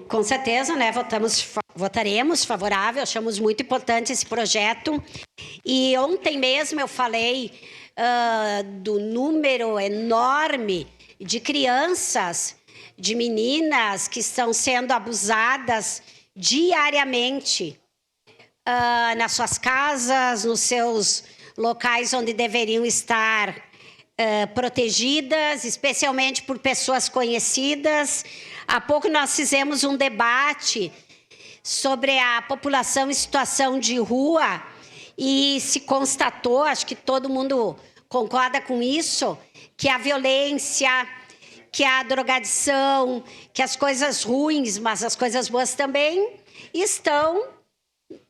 Com certeza, né? Votaremos favorável, achamos muito importante esse projeto. E ontem mesmo eu falei do número enorme de crianças, de meninas que estão sendo abusadas diariamente nas suas casas, nos seus locais onde deveriam estar protegidas, especialmente por pessoas conhecidas. Há pouco nós fizemos um debate sobre a população em situação de rua e se constatou, acho que todo mundo concorda com isso, que a violência, que a drogadição, que as coisas ruins, mas as coisas boas também, estão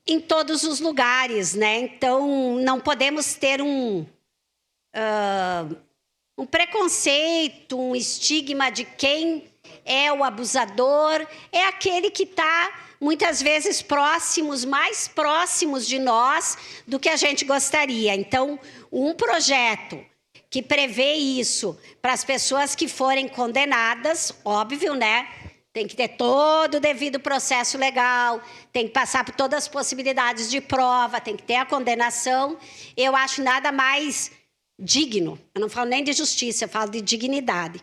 em todos os lugares, né? Então, não podemos ter um preconceito, um estigma de quem é o abusador, é aquele que está, muitas vezes, mais próximos de nós do que a gente gostaria. Então, um projeto que prevê isso para as pessoas que forem condenadas, óbvio, né? Tem que ter todo o devido processo legal, tem que passar por todas as possibilidades de prova, tem que ter a condenação. Eu acho nada mais digno. Eu não falo nem de justiça, eu falo de dignidade.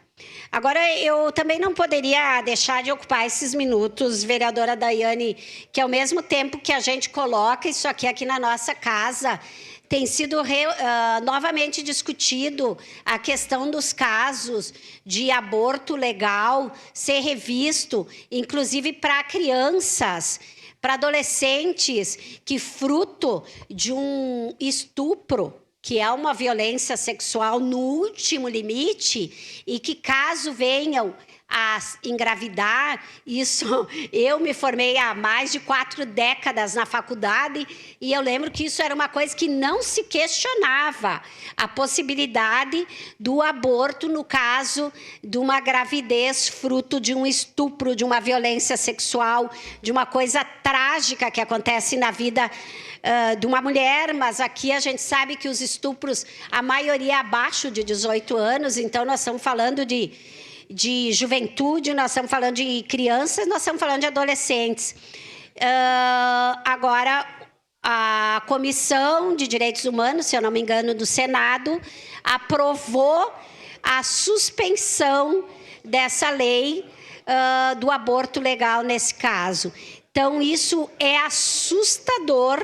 Agora, eu também não poderia deixar de ocupar esses minutos, vereadora Daiane, que ao mesmo tempo que a gente coloca isso aqui na nossa casa, tem sido novamente discutido a questão dos casos de aborto legal ser revisto, inclusive para crianças, para adolescentes, que fruto de um estupro, que é uma violência sexual no último limite, e que caso venham a engravidar, isso, eu me formei há mais de 4 décadas na faculdade, e eu lembro que isso era uma coisa que não se questionava, a possibilidade do aborto no caso de uma gravidez fruto de um estupro, de uma violência sexual, de uma coisa trágica que acontece na vida de uma mulher, mas aqui a gente sabe que os estupros, a maioria é abaixo de 18 anos, então nós estamos falando de juventude, nós estamos falando de crianças, nós estamos falando de adolescentes. Agora, a Comissão de Direitos Humanos, se eu não me engano, do Senado, aprovou a suspensão dessa lei do aborto legal nesse caso. Então, isso é assustador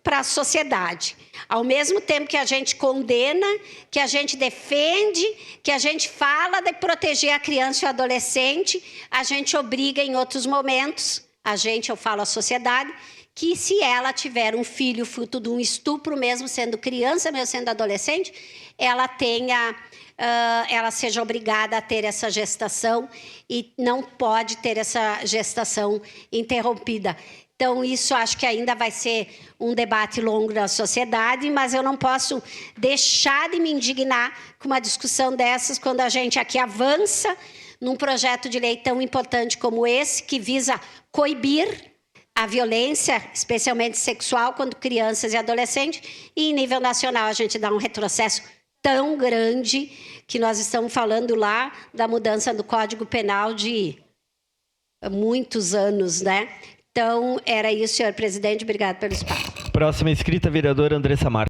para a sociedade. Ao mesmo tempo que a gente condena, que a gente defende, que a gente fala de proteger a criança e o adolescente, a gente obriga em outros momentos, eu falo a sociedade, que se ela tiver um filho fruto de um estupro, mesmo sendo criança, mesmo sendo adolescente, ela seja obrigada a ter essa gestação e não pode ter essa gestação interrompida. Então, isso acho que ainda vai ser um debate longo na sociedade, mas eu não posso deixar de me indignar com uma discussão dessas quando a gente aqui avança num projeto de lei tão importante como esse, que visa coibir a violência, especialmente sexual, quando crianças e adolescentes, e em nível nacional a gente dá um retrocesso tão grande que nós estamos falando lá da mudança do Código Penal de muitos anos, né? Então, era isso, senhor presidente. Obrigado pelo espaço. Próxima inscrita, vereadora Andressa Marques.